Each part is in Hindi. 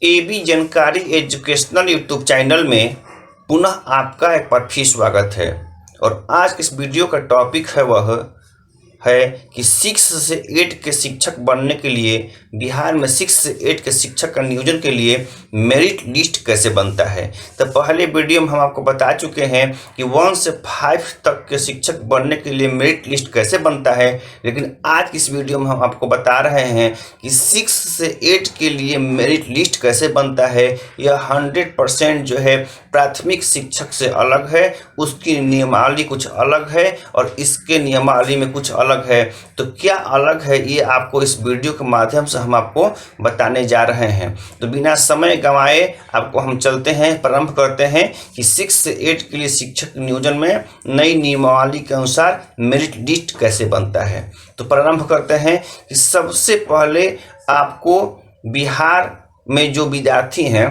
एबी जानकारी एजुकेशनल यूट्यूब चैनल में पुनः आपका एक बार फिर स्वागत है। और आज इस वीडियो का टॉपिक है वह है कि 6 से 8 के शिक्षक बनने के लिए बिहार में 6 से 8 के शिक्षक का नियोजन के लिए मेरिट लिस्ट कैसे बनता है। तो पहले वीडियो में हम आपको बता चुके हैं कि 1 से 5 तक के शिक्षक बनने के लिए मेरिट लिस्ट कैसे बनता है, लेकिन आज इस वीडियो में हम आपको बता रहे हैं कि 6 से 8 के लिए मेरिट लिस्ट कैसे बनता है। यह 100% जो है प्राथमिक शिक्षक से अलग है, उसकी नियमावली कुछ अलग है और इसके नियमावली में कुछ अलग है। तो क्या अलग है ये आपको इस वीडियो के माध्यम से हम आपको बताने जा रहे हैं। तो बिना समय गंवाए आपको हम चलते हैं, प्रारंभ करते हैं कि 6 से 8 के लिए शिक्षक नियोजन में नई नियमावली के अनुसार मेरिट लिस्ट कैसे बनता है। तो प्रारंभ करते हैं कि सबसे पहले आपको बिहार में जो विद्यार्थी हैं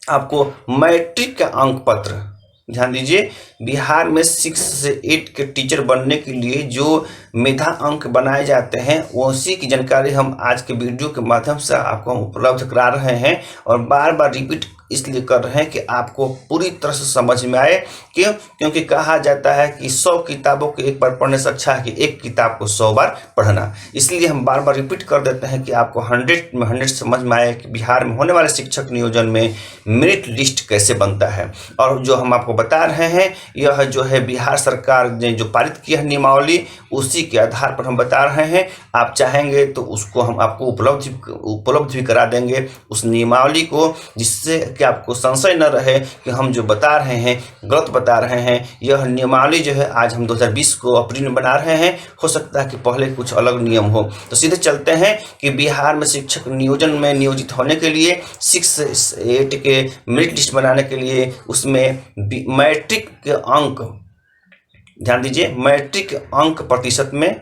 आपको मैट्रिक का अंक पत्र, ध्यान दीजिए, बिहार में 6 से 8 के टीचर बनने के लिए जो मेधा अंक बनाए जाते हैं उसी की जानकारी हम आज के वीडियो के माध्यम से आपको उपलब्ध करा रहे हैं। और बार बार रिपीट इसलिए कर रहे हैं कि आपको पूरी तरह से समझ में आए। क्यों? क्योंकि कहा जाता है कि 100 किताबों को एक बार पढ़ने से अच्छा है कि एक किताब को 100 बार पढ़ना। इसलिए हम बार बार रिपीट कर देते हैं कि आपको 100 में 100 समझ में आए कि बिहार में होने वाले शिक्षक नियोजन में मेरिट लिस्ट कैसे बनता है। और जो हम आपको बता रहे हैं यह जो है बिहार सरकार ने जो पारित किया है नियमावली, उसी के आधार पर हम बता रहे हैं। आप चाहेंगे तो उसको हम आपको उपलब्ध भी करा देंगे उस नियमावली को, जिससे कि आपको संशय न रहे कि हम जो बता रहे हैं गलत बता रहे हैं। यह नियमावली जो है आज हम 2020 को अप्रैल में बना रहे हैं, हो सकता है कि पहले कुछ अलग नियम हो। तो सीधे चलते हैं कि बिहार में शिक्षक नियोजन में नियोजित होने के लिए 6 से 8 के मेरिट लिस्ट बनाने के लिए उसमें मैट्रिक के अंक, ध्यान दीजिए, मैट्रिक के अंक प्रतिशत में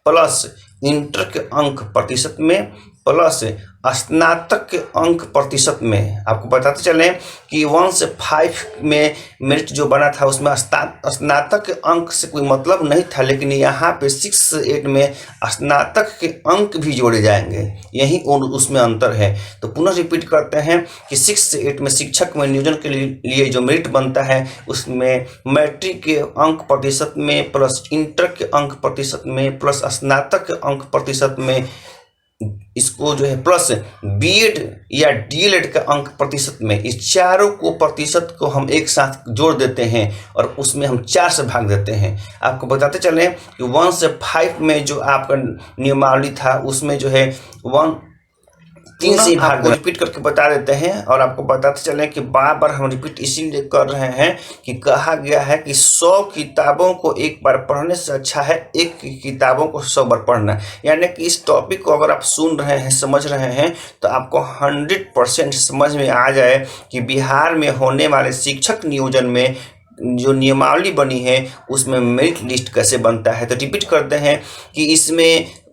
प्लस इंटर के अंक प्रतिशत में प्लस स्नातक के अंक प्रतिशत में। आपको बताते चलें कि 1 से 5 में मेरिट जो बना था उसमें स्नातक के अंक से कोई मतलब नहीं था, लेकिन यहाँ पे 6 से 8 में स्नातक के अंक भी जोड़े जाएंगे, यही उसमें अंतर है। तो पुनः रिपीट करते हैं कि 6 से 8 में शिक्षक में नियोजन के लिए जो मेरिट बनता है उसमें मैट्रिक के अंक प्रतिशत में प्लस इंटर के अंक प्रतिशत में प्लस स्नातक के अंक प्रतिशत में, इसको जो है प्लस बीएड या डीएलएड का अंक प्रतिशत में, इस चारों को प्रतिशत को हम एक साथ जोड़ देते हैं और उसमें हम 4 से भाग देते हैं। आपको बताते चलें कि 1 से 5 में जो आपका नियमावली था उसमें जो है 3 से भाग को रिपीट करके बता देते हैं। और आपको बताते चलें कि बार बार हम रिपीट इसीलिए कर रहे हैं कि कहा गया है कि 100 किताबों को एक बार पढ़ने से अच्छा है एक किताबों को 100 बार पढ़ना। यानी कि इस टॉपिक को अगर आप सुन रहे हैं, समझ रहे हैं, तो आपको 100% समझ में आ जाए कि बिहार में होने वाले शिक्षक नियोजन में जो नियमावली बनी है उसमें मेरिट लिस्ट कैसे बनता है। तो रिपीट करते हैं कि इसमें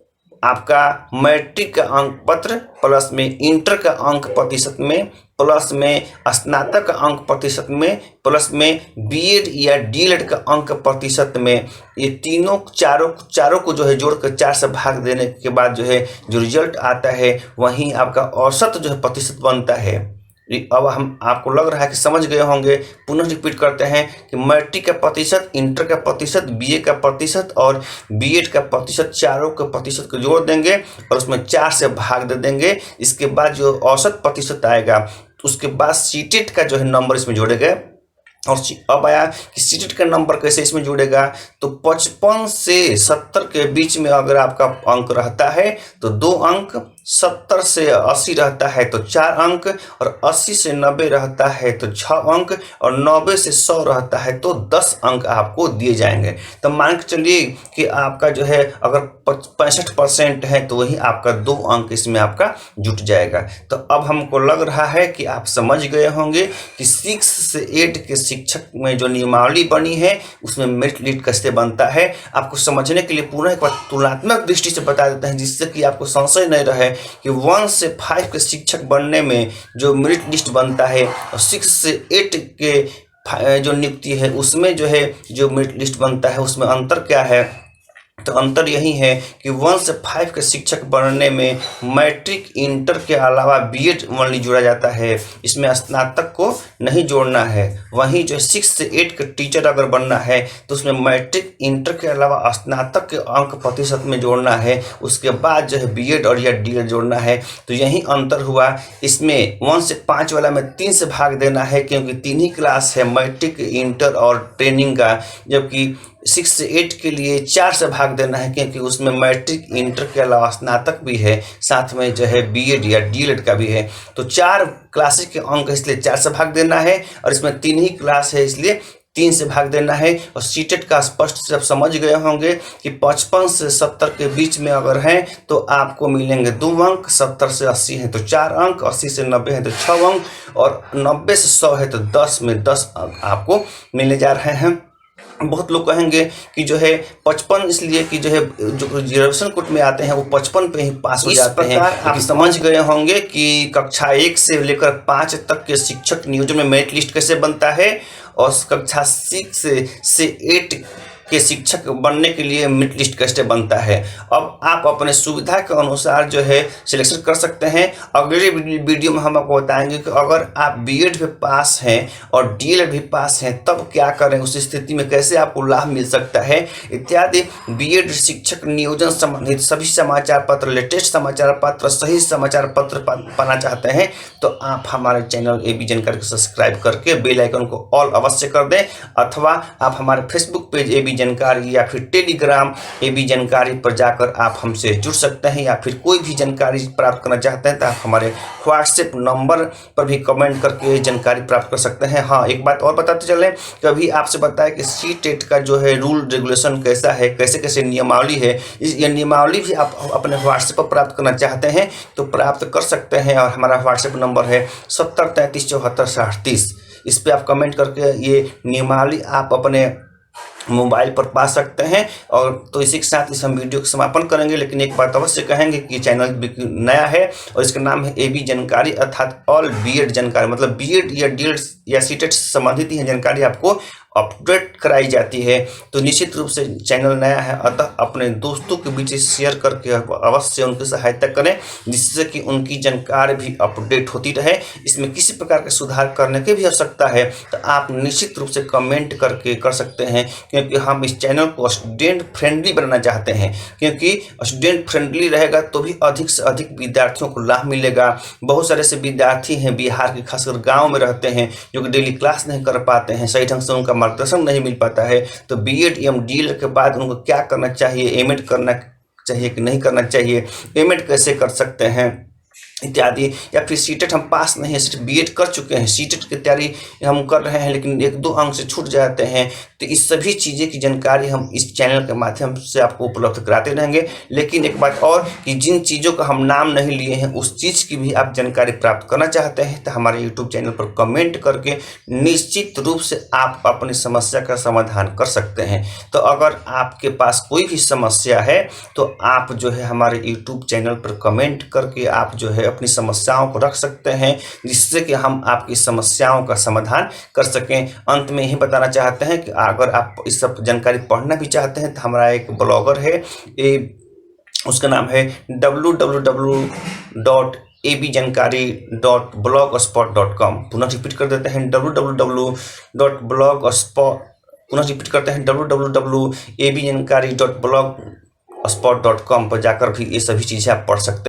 आपका मैट्रिक का अंक पत्र प्लस में इंटर का अंक प्रतिशत में प्लस में स्नातक का अंक प्रतिशत में प्लस में बीएड या डीएलएड का अंक प्रतिशत में, ये तीनों चारों को जो है जोड़कर 4 से भाग देने के बाद जो है जो रिजल्ट आता है वहीं आपका औसत जो है प्रतिशत बनता है। अब हम आपको लग रहा है कि समझ गए होंगे। पुनः रिपीट करते हैं कि मैट्रिक का प्रतिशत, इंटर का प्रतिशत, बीए का प्रतिशत और बीएड का प्रतिशत, चारों के प्रतिशत को जोड़ देंगे और उसमें 4 से भाग दे देंगे। इसके बाद जो औसत प्रतिशत आएगा उसके बाद सीटेट का जो है नंबर इसमें जोड़ेगा। और अब आया कि सीटेट का नंबर कैसे इसमें जुड़ेगा, तो 55 से 70 के बीच में अगर आपका अंक रहता है तो 2 अंक, 70 से 80 रहता है तो 4 अंक, और 80 से 90 रहता है तो 6 अंक, और 90 से 100 रहता है तो 10 अंक आपको दिए जाएंगे। तो मान के चलिए कि आपका जो है अगर 65% है तो वही आपका 2 अंक इसमें आपका जुट जाएगा। तो अब हमको लग रहा है कि आप समझ गए होंगे कि 6 से 8 के शिक्षक में जो नियमावली बनी है उसमें मेरिट लिस्ट कैसे बनता है। आपको समझने के लिए पूरा एक बार तुलनात्मक दृष्टि से बता देते हैं, जिससे कि आपको संशय नहीं रहे कि 1 से 5 के शिक्षक बनने में जो मेरिट लिस्ट बनता है और 6 से 8 के जो नियुक्ति है उसमें जो है जो मेरिट लिस्ट बनता है उसमें अंतर क्या है। तो अंतर यही है कि 1 से 5 के शिक्षक बनने में मैट्रिक इंटर के अलावा बीएड ओनली जोड़ा जाता है, इसमें स्नातक को नहीं जोड़ना है। वहीं जो 6 से 8 के टीचर अगर बनना है तो उसमें मैट्रिक इंटर के अलावा स्नातक के अंक प्रतिशत में जोड़ना है, उसके बाद जो है बीएड और या डीएड जोड़ना है। तो यही अंतर हुआ। इसमें 1 से 5 वाला में 3 से भाग देना है क्योंकि 3 ही क्लास है मैट्रिक, इंटर और ट्रेनिंग का, जबकि 6 से 8 के लिए 4 से भाग देना है क्योंकि उसमें मैट्रिक, इंटर के अलावा स्नातक भी है, साथ में जो है बीएड या डीएलएड का भी है। तो 4 क्लासेस के अंक इसलिए 4 से भाग देना है, और इसमें 3 ही क्लास है इसलिए 3 से भाग देना है। और सीटेट का स्पष्ट से आप समझ गए होंगे कि 55 से 70 के बीच में अगर हैं तो आपको मिलेंगे 2 अंक, 70 से 80 है तो 4 अंक, 80 से 90 है तो 6 अंक, और 90 से 100 है तो 10 में 10 अंक आपको मिलने जा रहे हैं। बहुत लोग कहेंगे कि जो है 55 इसलिए कि जो है जो रिजर्वेशन कोट में आते हैं वो 55 पे ही पास हो जाते हैं। आप समझ गए होंगे कि कक्षा 1 से लेकर 5 तक के शिक्षक नियोजन में मेरिट लिस्ट कैसे बनता है, और कक्षा 6 से 8 के शिक्षक बनने के लिए मेरिट लिस्ट कैसे बनता है। अब आप अपने सुविधा के अनुसार जो है सिलेक्शन कर सकते हैं। अगले वीडियो में हम आपको बताएंगे कि अगर आप बीएड भी पास हैं और डीएलएड भी पास हैं तब क्या करें, उस स्थिति में कैसे आपको लाभ मिल सकता है इत्यादि। बीएड शिक्षक नियोजन संबंधित सभी समाचार पत्र, लेटेस्ट समाचार पत्र, सही समाचार पत्र पाना चाहते हैं तो आप हमारे चैनल एबी जानकारी को सब्सक्राइब करके बेल आइकन को ऑल अवश्य कर दें, अथवा आप हमारे फेसबुक पेज एबी जानकारी या फिर टेलीग्राम एबी जानकारी पर जाकर आप हमसे जुड़ सकते हैं, या फिर कोई भी जानकारी प्राप्त करना चाहते हैं तो आप हमारे व्हाट्सएप नंबर पर भी कमेंट करके जानकारी प्राप्त कर सकते हैं। हाँ, एक बात और बताते चलें कि अभी आपसे बताया कि सीटेट का जो है रूल रेगुलेशन कैसा है, कैसे कैसे नियमावली है, ये नियमावली भी आप अपने व्हाट्सएप पर प्राप्त करना चाहते हैं तो प्राप्त कर सकते हैं। और हमारा व्हाट्सएप नंबर है 7033746030। इस पर आप कमेंट करके ये नियमावली आप अपने मोबाइल पर पा सकते हैं। और तो इसी के साथ इस हम वीडियो का समापन करेंगे, लेकिन एक बात अवश्य कहेंगे कि चैनल नया है और इसका नाम है एबी जानकारी, अर्थात ऑल बीएड जानकारी, मतलब बीएड या डीएड या सीटेट से संबंधित ही जानकारी आपको अपडेट कराई जाती है। तो निश्चित रूप से चैनल नया है, अतः अपने दोस्तों के बीच शेयर करके अवश्य उनकी सहायता करें जिससे कि उनकी जानकारी भी अपडेट होती रहे। इसमें किसी प्रकार के सुधार करने की भी आवश्यकता है तो आप निश्चित रूप से कमेंट करके कर सकते हैं, क्योंकि हम इस चैनल को स्टूडेंट फ्रेंडली बनाना चाहते हैं। क्योंकि स्टूडेंट फ्रेंडली रहेगा तो भी अधिक से अधिक विद्यार्थियों को लाभ मिलेगा। बहुत सारे ऐसे विद्यार्थी हैं बिहार के, खासकर गाँव में रहते हैं, जो कि डेली क्लास नहीं कर पाते हैं, सही ढंग से उनका मार्गदर्शन नहीं मिल पाता है। तो बीएड एवं डीएलएड के बाद उनको क्या करना चाहिए, एमएड करना चाहिए कि नहीं करना चाहिए, एमएड कैसे कर सकते हैं इत्यादि, या फिर सीटेट हम पास नहीं है, सिर्फ बीएड कर चुके हैं, सीटेट की तैयारी हम कर रहे हैं लेकिन 1-2 अंक से छूट जाते हैं, तो इस सभी चीज़ें की जानकारी हम इस चैनल के माध्यम से आपको उपलब्ध कराते रहेंगे। लेकिन एक बात और कि जिन चीज़ों का हम नाम नहीं लिए हैं उस चीज़ की भी आप जानकारी प्राप्त करना चाहते हैं तो हमारे यूट्यूब चैनल पर कमेंट करके निश्चित रूप से आप अपनी समस्या का समाधान कर सकते हैं। तो अगर आपके पास कोई भी समस्या है तो आप जो है हमारे यूट्यूब चैनल पर कमेंट करके आप जो है अपनी समस्याओं को रख सकते हैं, जिससे कि हम आपकी समस्याओं का समाधान कर सकें। अंत में यही बताना चाहते हैं कि अगर आप इस सब जानकारी पढ़ना भी चाहते हैं तो हमारा एक ब्लॉगर है, उसका नाम है www.abjanकारी.blogspot.com। पुनः रिपीट कर देते हैं www.abjanकारी.blogspot.com पर जाकर भी ये सभी चीज़ें आप पढ़ सकते हैं।